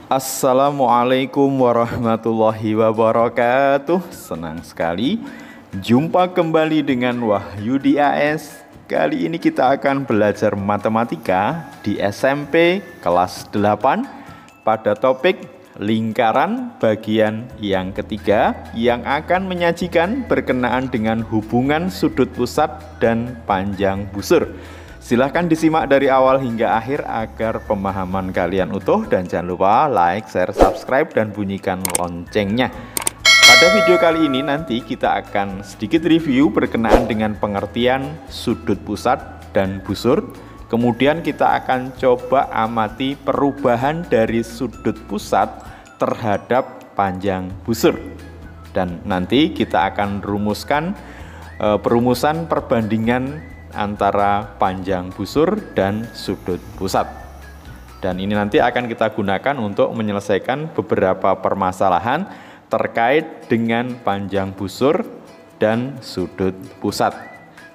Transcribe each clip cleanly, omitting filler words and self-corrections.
Assalamualaikum warahmatullahi wabarakatuh. Senang sekali jumpa kembali dengan Wahyudi AS. Kali ini kita akan belajar matematika di SMP kelas 8 pada topik lingkaran bagian yang ketiga yang akan menyajikan berkenaan dengan hubungan sudut pusat dan panjang busur. Silahkan disimak dari awal hingga akhir agar pemahaman kalian utuh, dan jangan lupa like, share, subscribe, dan bunyikan loncengnya. Pada video kali ini nanti kita akan sedikit review berkenaan dengan pengertian sudut pusat dan busur. Kemudian kita akan coba amati perubahan dari sudut pusat terhadap panjang busur. Dan nanti kita akan rumuskan perumusan perbandingan antara panjang busur dan sudut pusat. Dan ini nanti akan kita gunakan untuk menyelesaikan beberapa permasalahan terkait dengan panjang busur dan sudut pusat.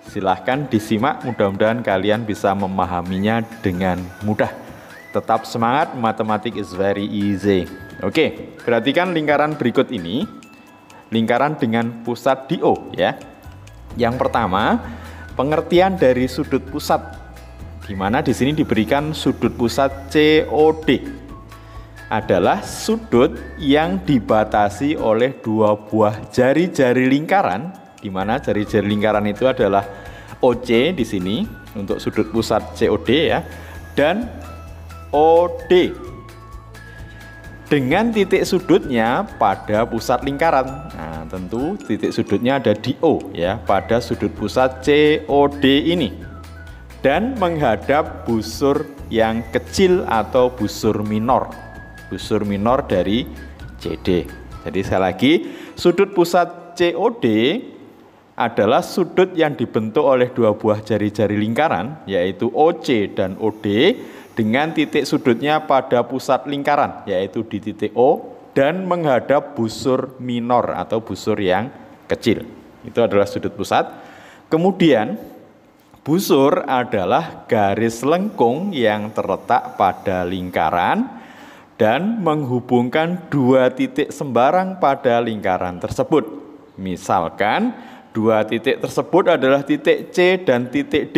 Silahkan disimak, mudah-mudahan kalian bisa memahaminya dengan mudah. Tetap semangat, matematik is very easy. Oke, perhatikan lingkaran berikut ini. Lingkaran dengan pusat di O ya. Yang pertama, pengertian dari sudut pusat, di mana di sini diberikan sudut pusat COD adalah sudut yang dibatasi oleh dua buah jari-jari lingkaran, di mana jari-jari lingkaran itu adalah OC di sini untuk sudut pusat COD ya, dan OD dengan titik sudutnya pada pusat lingkaran. Nah, tentu titik sudutnya ada di O ya, pada sudut pusat COD ini, dan menghadap busur yang kecil atau busur minor dari CD. Jadi sekali lagi, sudut pusat COD adalah sudut yang dibentuk oleh dua buah jari-jari lingkaran, yaitu OC dan OD, dengan titik sudutnya pada pusat lingkaran, yaitu di titik O, dan menghadap busur minor atau busur yang kecil. Itu adalah sudut pusat. Kemudian busur adalah garis lengkung yang terletak pada lingkaran dan menghubungkan dua titik sembarang pada lingkaran tersebut. Misalkan dua titik tersebut adalah titik C dan titik D.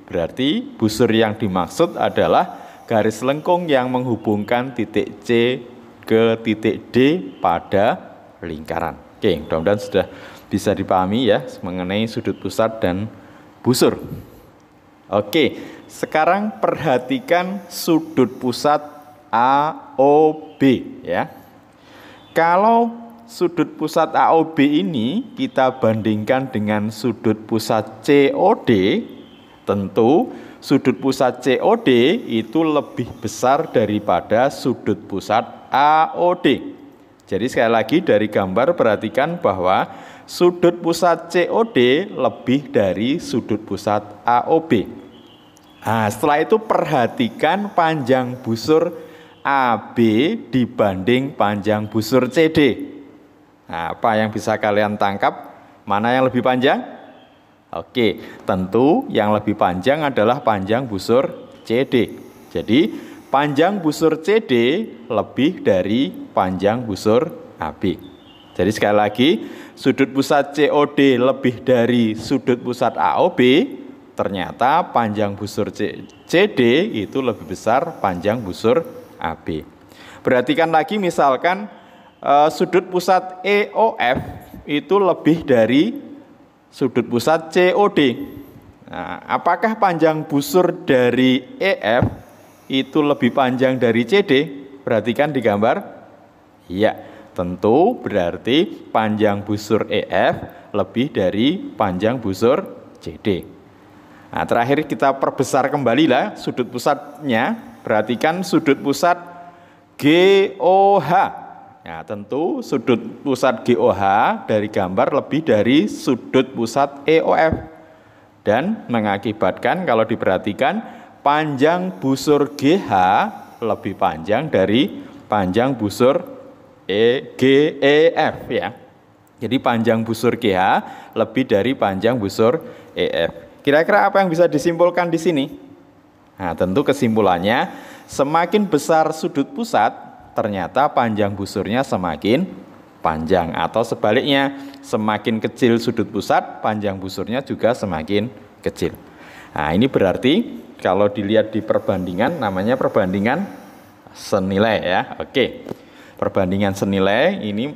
Berarti busur yang dimaksud adalah garis lengkung yang menghubungkan titik C ke titik D pada lingkaran. Oke, mudah-mudahan sudah bisa dipahami ya mengenai sudut pusat dan busur. Oke, sekarang perhatikan sudut pusat AOB ya. Kalau sudut pusat AOB ini kita bandingkan dengan sudut pusat COD, tentu sudut pusat COD itu lebih besar daripada sudut pusat AOD. Jadi sekali lagi dari gambar perhatikan bahwa sudut pusat COD lebih dari sudut pusat AOB. Nah, setelah itu perhatikan panjang busur AB dibanding panjang busur CD. Nah, apa yang bisa kalian tangkap? Mana yang lebih panjang? Oke, tentu yang lebih panjang adalah panjang busur CD. Jadi, panjang busur CD lebih dari panjang busur AB. Jadi sekali lagi, sudut pusat COD lebih dari sudut pusat AOB, ternyata panjang busur CD itu lebih besar panjang busur AB. Perhatikan lagi misalkan sudut pusat EOF itu lebih dari sudut pusat COD. Nah, apakah panjang busur dari EF itu lebih panjang dari CD? Perhatikan di gambar. Iya, tentu berarti panjang busur EF lebih dari panjang busur CD. Nah, terakhir kita perbesar kembali lah sudut pusatnya. Perhatikan sudut pusat GOH. Nah, tentu sudut pusat GOH dari gambar lebih dari sudut pusat EOF, dan mengakibatkan kalau diperhatikan panjang busur GH lebih panjang dari panjang busur GEF ya. Jadi panjang busur GH lebih dari panjang busur EF. Kira-kira apa yang bisa disimpulkan di sini? Nah, tentu kesimpulannya semakin besar sudut pusat, ternyata panjang busurnya semakin panjang, atau sebaliknya, semakin kecil sudut pusat, panjang busurnya juga semakin kecil. Nah, ini berarti kalau dilihat di perbandingan, namanya perbandingan senilai ya. Oke. Perbandingan senilai ini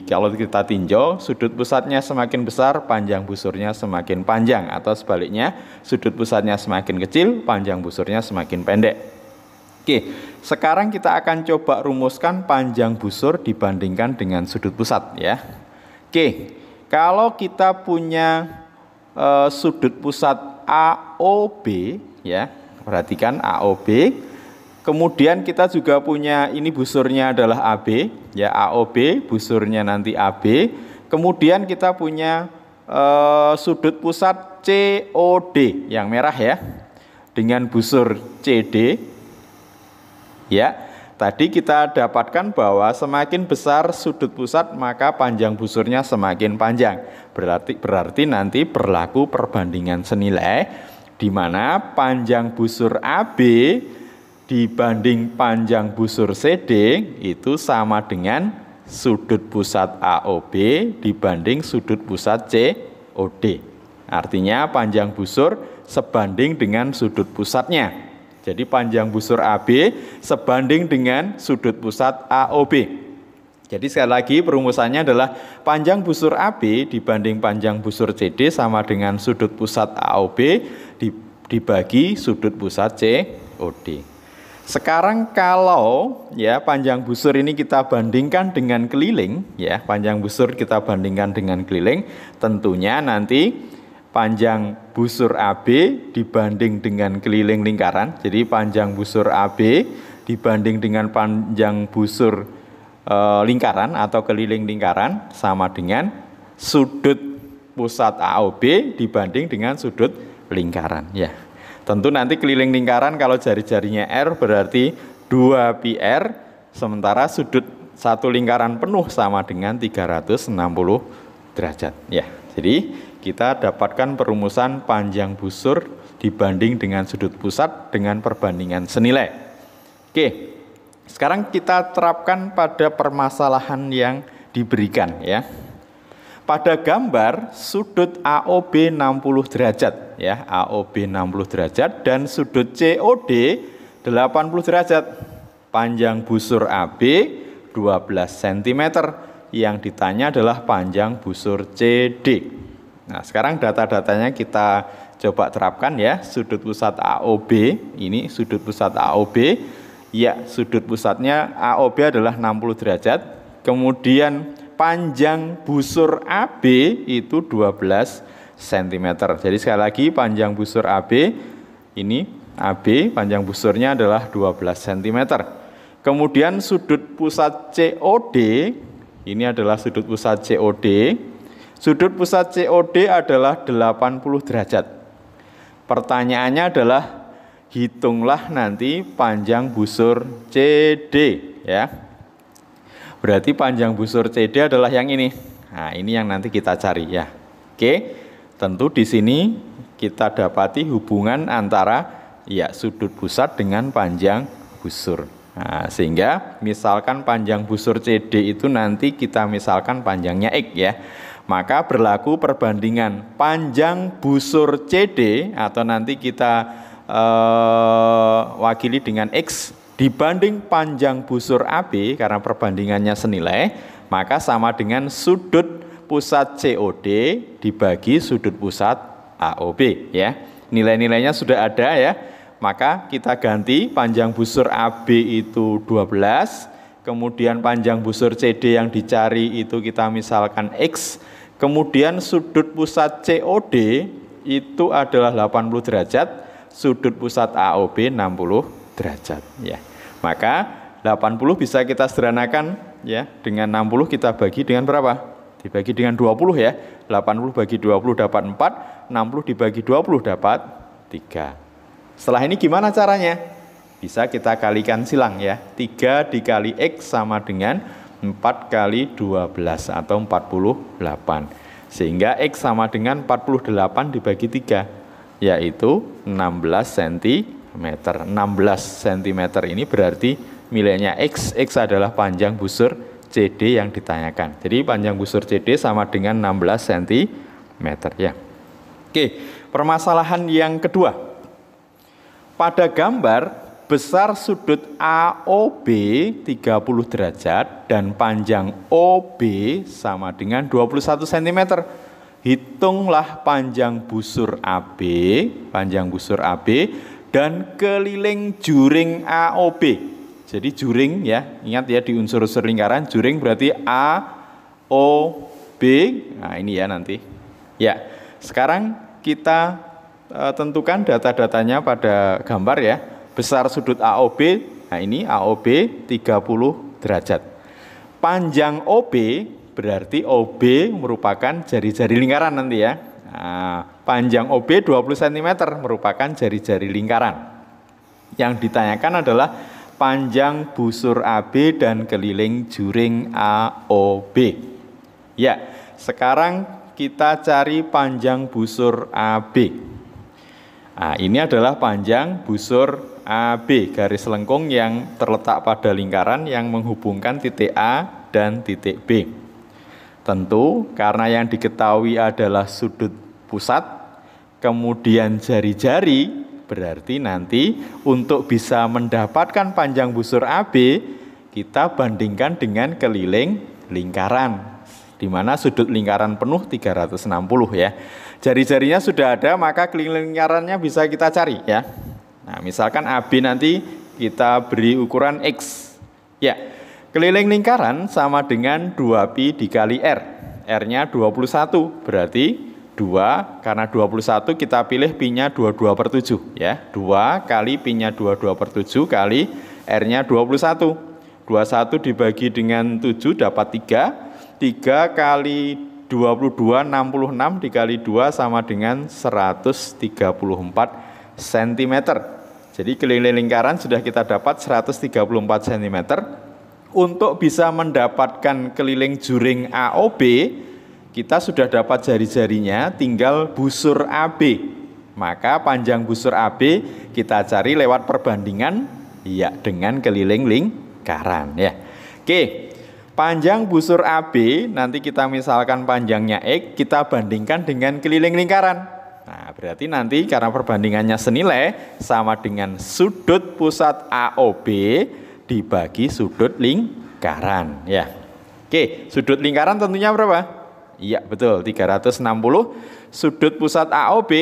kalau kita tinjau, sudut pusatnya semakin besar, panjang busurnya semakin panjang, atau sebaliknya, sudut pusatnya semakin kecil, panjang busurnya semakin pendek. Oke, sekarang kita akan coba rumuskan panjang busur dibandingkan dengan sudut pusat ya. Oke, kalau kita punya sudut pusat AOB ya, perhatikan AOB. Kemudian kita juga punya ini busurnya adalah AB ya, AOB busurnya nanti AB. Kemudian kita punya sudut pusat COD yang merah ya, dengan busur CD ya. Tadi kita dapatkan bahwa semakin besar sudut pusat maka panjang busurnya semakin panjang. Berarti nanti berlaku perbandingan senilai di mana panjang busur AB dibanding panjang busur CD itu sama dengan sudut pusat AOB dibanding sudut pusat COD. Artinya panjang busur sebanding dengan sudut pusatnya. Jadi panjang busur AB sebanding dengan sudut pusat AOB. Jadi sekali lagi perumusannya adalah panjang busur AB dibanding panjang busur CD sama dengan sudut pusat AOB dibagi sudut pusat COD. Sekarang kalau ya panjang busur ini kita bandingkan dengan keliling ya, panjang busur kita bandingkan dengan keliling, tentunya nanti panjang busur AB dibanding dengan keliling lingkaran. Jadi panjang busur AB dibanding dengan panjang busur lingkaran atau keliling lingkaran sama dengan sudut pusat AOB dibanding dengan sudut lingkaran ya. Tentu nanti keliling lingkaran kalau jari-jarinya R berarti 2πr, sementara sudut satu lingkaran penuh sama dengan 360 derajat ya. Jadi kita dapatkan perumusan panjang busur dibanding dengan sudut pusat dengan perbandingan senilai. Oke, sekarang kita terapkan pada permasalahan yang diberikan ya. Pada gambar sudut AOB 60 derajat ya, AOB 60 derajat dan sudut COD 80 derajat. Panjang busur AB 12 cm. Yang ditanya adalah panjang busur CD. Nah, sekarang data-datanya kita coba terapkan ya. Sudut pusat AOB, ini sudut pusat AOB. Ya, sudut pusatnya AOB adalah 60 derajat. Kemudian panjang busur AB itu 12 cm. Jadi sekali lagi panjang busur AB ini AB panjang busurnya adalah 12 cm. Kemudian sudut pusat COD ini adalah sudut pusat COD. Sudut pusat COD adalah 80 derajat. Pertanyaannya adalah hitunglah nanti panjang busur CD ya. Berarti panjang busur CD adalah yang ini. Nah, ini yang nanti kita cari ya. Oke. Tentu di sini kita dapati hubungan antara ya sudut pusat dengan panjang busur. Nah, sehingga misalkan panjang busur CD itu nanti kita misalkan panjangnya X ya. Maka berlaku perbandingan panjang busur CD atau nanti kita wakili dengan X dibanding panjang busur AB karena perbandingannya senilai, maka sama dengan sudut pusat COD dibagi sudut pusat AOB ya. Nilai-nilainya sudah ada ya. Maka kita ganti panjang busur AB itu 12, kemudian panjang busur CD yang dicari itu kita misalkan X, kemudian sudut pusat COD itu adalah 80 derajat, sudut pusat AOB 60 derajat ya. Maka 80 bisa kita sederhanakan ya, dengan 60 kita bagi dengan berapa? Dibagi dengan 20 ya. 80 bagi 20 dapat 4, 60 dibagi 20 dapat 3. Setelah ini gimana caranya? Bisa kita kalikan silang ya. 3 dikali X sama dengan 4 kali 12 atau 48. Sehingga X sama dengan 48 dibagi 3, yaitu 16 cm. 16 cm ini berarti miliknya X adalah panjang busur CD yang ditanyakan. Jadi panjang busur CD sama dengan 16 cm ya. Oke, permasalahan yang kedua. Pada gambar, besar sudut AOB 30 derajat dan panjang OB sama dengan 21 cm. Hitunglah panjang busur AB dan keliling juring AOB. Jadi juring ya, ingat ya di unsur-unsur lingkaran, juring berarti A, O, B. Nah ini ya nanti. Ya, sekarang kita tentukan data-datanya pada gambar ya. Besar sudut AOB, nah ini AOB 30 derajat. Panjang OB berarti OB merupakan jari-jari lingkaran nanti ya. Nah, panjang OB 20 cm merupakan jari-jari lingkaran. Yang ditanyakan adalah panjang busur AB dan keliling juring AOB. Ya, sekarang kita cari panjang busur AB. Nah, ini adalah panjang busur AB, garis lengkung yang terletak pada lingkaran yang menghubungkan titik A dan titik B. Tentu karena yang diketahui adalah sudut pusat, kemudian jari-jari, berarti nanti untuk bisa mendapatkan panjang busur AB, kita bandingkan dengan keliling lingkaran, di mana sudut lingkaran penuh 360 ya. Jari-jarinya sudah ada, maka keliling lingkarannya bisa kita cari ya. Nah, misalkan AB nanti kita beri ukuran X. Ya, keliling lingkaran sama dengan 2pi dikali R. R-nya 21, berarti 2, karena 21 kita pilih pi-nya 22/7 ya. 2 kali pi-nya 22/7 kali R-nya 21. 21 dibagi dengan 7 dapat 3. 3 kali 22, 66 dikali 2 sama dengan 134 cm. Jadi keliling lingkaran sudah kita dapat 134 cm. Untuk bisa mendapatkan keliling juring AOB, kita sudah dapat jari-jarinya, tinggal busur AB. Maka panjang busur AB kita cari lewat perbandingan ya dengan keliling lingkaran ya. Oke. Panjang busur AB, nanti kita misalkan panjangnya X, kita bandingkan dengan keliling lingkaran. Nah, berarti nanti karena perbandingannya senilai, sama dengan sudut pusat AOB dibagi sudut lingkaran. Ya. Oke, sudut lingkaran tentunya berapa? Iya, betul, 360. Sudut pusat AOB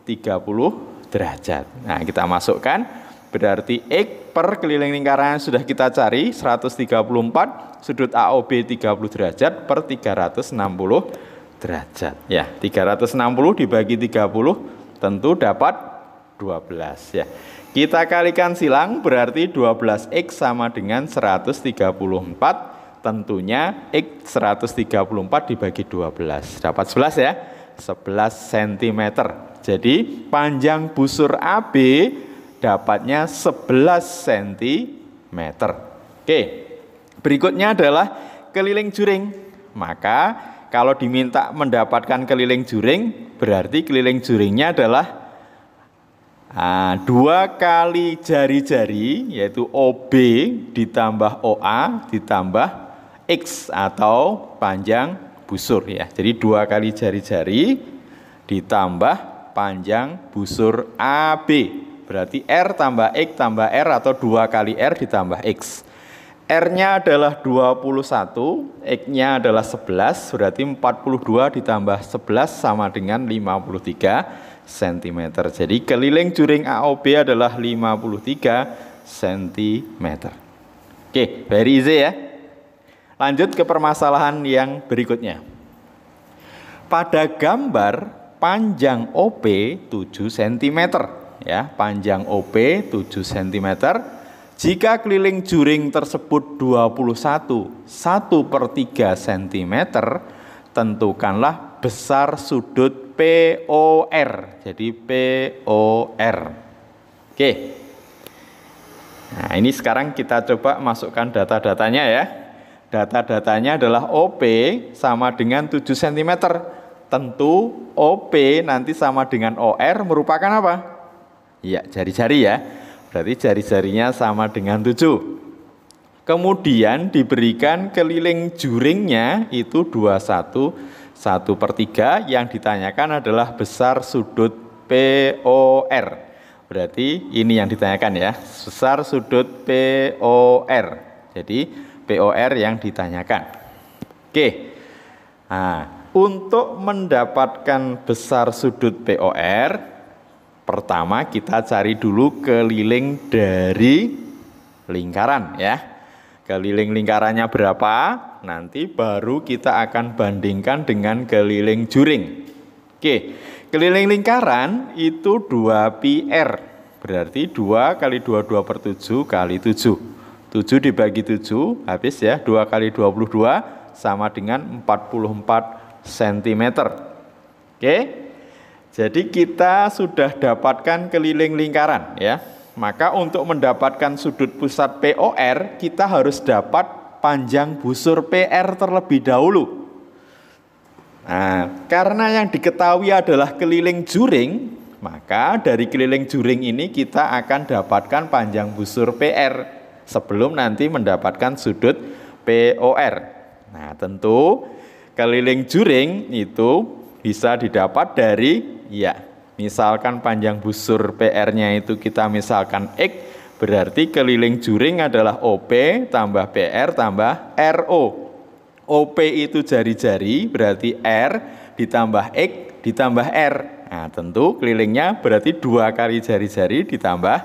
30 derajat. Nah, kita masukkan, berarti X per keliling lingkaran sudah kita cari, 134. Sudut AOB 30 derajat per 360 derajat. Ya, 360 dibagi 30 tentu dapat 12 ya. Kita kalikan silang berarti 12X sama dengan 134. Tentunya X 134 dibagi 12. Dapat 11 ya. 11 cm. Jadi panjang busur AB dapatnya 11 cm. Oke. Berikutnya adalah keliling juring. Maka kalau diminta mendapatkan keliling juring, berarti keliling juringnya adalah 2 kali jari-jari, yaitu OB ditambah OA ditambah X atau panjang busur ya. Jadi 2 kali jari-jari ditambah panjang busur AB. Berarti R tambah X tambah R atau 2 kali R ditambah X. R-nya adalah 21, X-nya adalah 11, berarti 42 ditambah 11 sama dengan 53 cm. Jadi keliling juring AOB adalah 53 cm. Oke, very easy ya. Lanjut ke permasalahan yang berikutnya. Pada gambar panjang OP 7 cm ya, panjang OP 7 cm. Jika keliling juring tersebut 21, 1/3 cm, tentukanlah besar sudut POR. Jadi POR. Oke. Nah, ini sekarang kita coba masukkan data-datanya ya. Data-datanya adalah OP sama dengan 7 cm. Tentu OP nanti sama dengan OR merupakan apa? Iya, jari-jari ya. Berarti jari-jarinya sama dengan 7. Kemudian diberikan keliling juringnya itu 21 1/3, yang ditanyakan adalah besar sudut POR. Berarti ini yang ditanyakan ya, besar sudut POR. Jadi POR yang ditanyakan. Oke. Nah, untuk mendapatkan besar sudut POR, pertama kita cari dulu keliling dari lingkaran ya. Keliling lingkarannya berapa? Nanti baru kita akan bandingkan dengan keliling juring. Oke, keliling lingkaran itu 2πr. Berarti 2 kali 22/7 kali 7. 7 dibagi 7, habis ya. 2 kali 22 sama dengan 44 cm. Oke, jadi kita sudah dapatkan keliling lingkaran ya. Maka untuk mendapatkan sudut pusat POR, kita harus dapat panjang busur PR terlebih dahulu. Nah, karena yang diketahui adalah keliling juring, maka dari keliling juring ini kita akan dapatkan panjang busur PR sebelum nanti mendapatkan sudut POR. Nah, tentu keliling juring itu bisa didapat dari misalkan panjang busur PR-nya itu kita misalkan X, berarti keliling juring adalah OP tambah PR tambah RO. OP itu jari-jari, berarti R ditambah X ditambah R. Nah, tentu kelilingnya berarti 2 kali jari-jari ditambah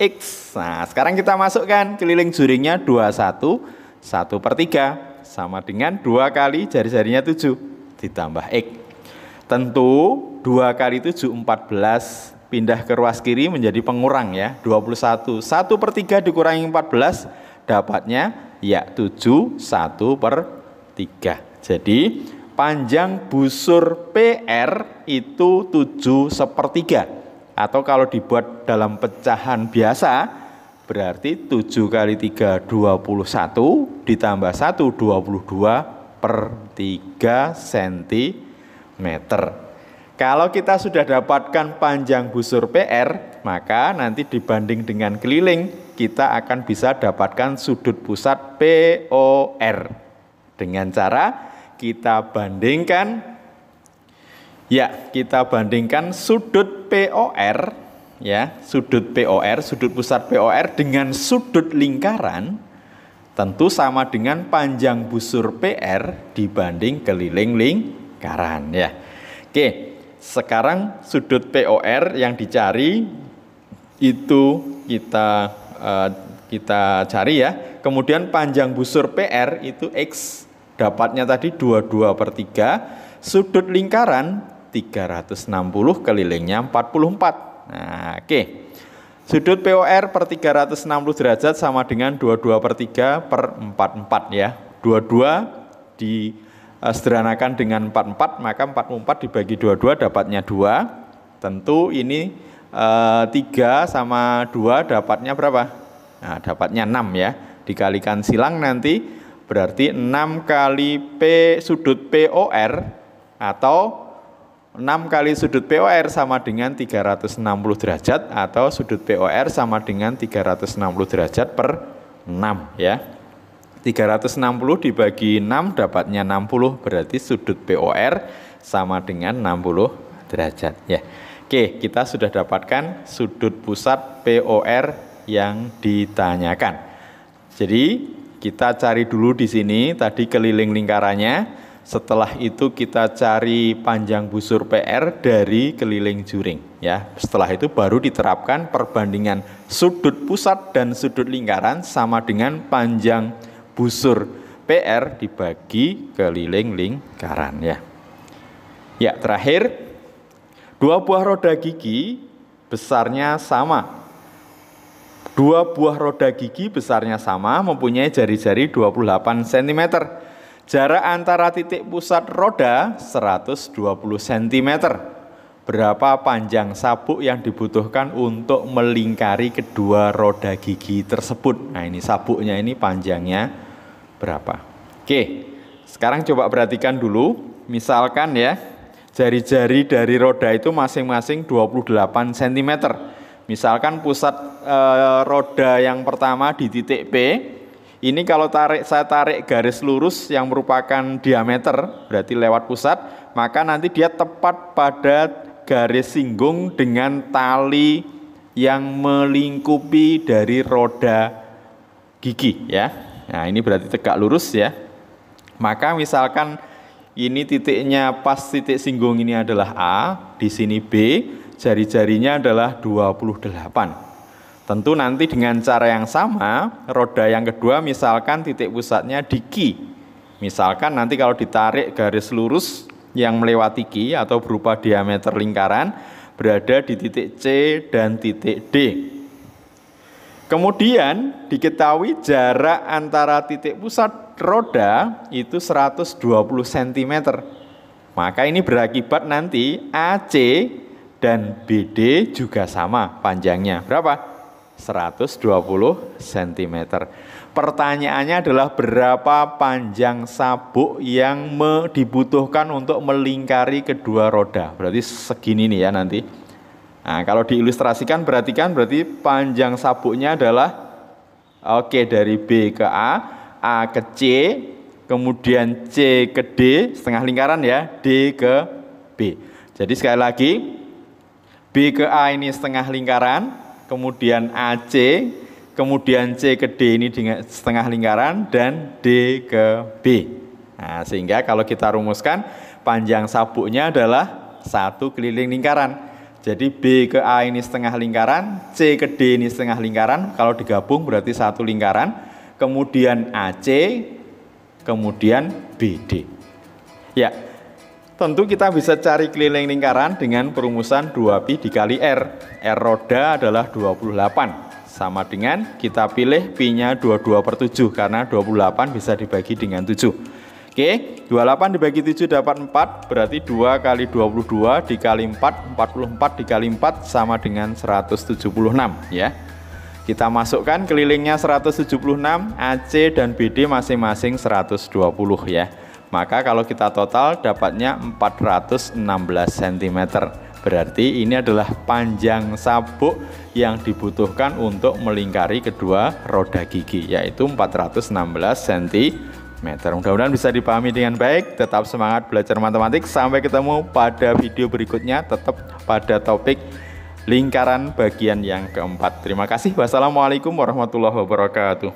X. Nah, sekarang kita masukkan keliling juringnya 21 1/3 sama dengan 2 kali jari-jarinya 7 ditambah X. Tentu 2 kali 7 14, pindah ke ruas kiri menjadi pengurang ya, 21. 1/3 dikurangi 14 dapatnya 7 1/3. Jadi panjang busur PR itu 7 1/3. Atau kalau dibuat dalam pecahan biasa berarti 7 kali 3 21 ditambah 1 22/3 cm. Kalau kita sudah dapatkan panjang busur PR, maka nanti dibanding dengan keliling, kita akan bisa dapatkan sudut pusat POR. Dengan cara kita bandingkan sudut POR sudut pusat POR dengan sudut lingkaran, tentu sama dengan panjang busur PR dibanding keliling lingkaran ya. Oke. Sekarang sudut POR yang dicari itu kita cari ya. Kemudian panjang busur PR itu X, dapatnya tadi 22/3. Sudut lingkaran 360, kelilingnya 44. Nah, oke. Sudut POR per 360 derajat sama dengan 22/3/44 ya. 22 sederhanakan dengan 44, maka 44 dibagi 22 dapatnya 2. Tentu ini 3 sama 2 dapatnya berapa? Nah, dapatnya 6 ya. Dikalikan silang nanti berarti 6 kali sudut POR atau 6 kali sudut POR sama dengan 360 derajat atau sudut POR sama dengan 360 derajat per 6 ya. 360 dibagi 6 dapatnya 60, berarti sudut POR sama dengan 60 derajat ya. Oke, kita sudah dapatkan sudut pusat POR yang ditanyakan. Jadi kita cari dulu di sini tadi keliling lingkarannya. Setelah itu kita cari panjang busur PR dari keliling juring ya. Setelah itu baru diterapkan perbandingan sudut pusat dan sudut lingkaran sama dengan panjang busur PR dibagi keliling lingkaran ya. Ya, terakhir 2 buah roda gigi besarnya sama. 2 buah roda gigi besarnya sama, mempunyai jari-jari 28 cm. Jarak antara titik pusat roda 120 cm. Berapa panjang sabuk yang dibutuhkan untuk melingkari kedua roda gigi tersebut? Nah, ini sabuknya ini panjangnya berapa? Oke, sekarang coba perhatikan dulu. Misalkan ya, jari-jari dari roda itu masing-masing 28 cm. Misalkan pusat roda yang pertama di titik P Ini kalau saya tarik garis lurus yang merupakan diameter, berarti lewat pusat, maka nanti dia tepat pada garis singgung dengan tali yang melingkupi dari roda gigi ya. Nah, ini berarti tegak lurus ya. Maka misalkan ini titiknya pas titik singgung ini adalah A, di sini B, jari-jarinya adalah 28. Tentu nanti dengan cara yang sama, roda yang kedua misalkan titik pusatnya di Q. Misalkan nanti kalau ditarik garis lurus yang melewati Q atau berupa diameter lingkaran, berada di titik C dan titik D. Kemudian diketahui jarak antara titik pusat roda itu 120 cm. Maka ini berakibat nanti AC dan BD juga sama panjangnya. Berapa? 120 cm. Pertanyaannya adalah berapa panjang sabuk yang dibutuhkan untuk melingkari kedua roda. Berarti segini nih ya nanti. Nah, kalau diilustrasikan berarti panjang sabuknya adalah dari B ke A ke C, kemudian C ke D, setengah lingkaran ya, D ke B. Jadi sekali lagi, B ke A ini setengah lingkaran, kemudian AC, kemudian C ke D ini dengan setengah lingkaran, dan D ke B. Nah, sehingga kalau kita rumuskan, panjang sabuknya adalah 1 keliling lingkaran. Jadi B ke A ini setengah lingkaran, C ke D ini setengah lingkaran, kalau digabung berarti 1 lingkaran, kemudian AC, kemudian BD. Ya, tentu kita bisa cari keliling lingkaran dengan perumusan 2pi dikali R. R roda adalah 28. Sama dengan kita pilih pi-nya 22/7 karena 28 bisa dibagi dengan 7. Oke, 28 dibagi 7 dapat 4, berarti 2 kali 22 dikali 4, 44 dikali 4 sama dengan 176 ya. Kita masukkan kelilingnya 176, AC dan BD masing-masing 120 ya. Maka kalau kita total dapatnya 416 cm. Berarti ini adalah panjang sabuk yang dibutuhkan untuk melingkari kedua roda gigi, yaitu 416 cm. Mudah-mudahan bisa dipahami dengan baik. Tetap semangat belajar matematik. Sampai ketemu pada video berikutnya, tetap pada topik lingkaran bagian yang keempat. Terima kasih. Wassalamualaikum warahmatullahi wabarakatuh.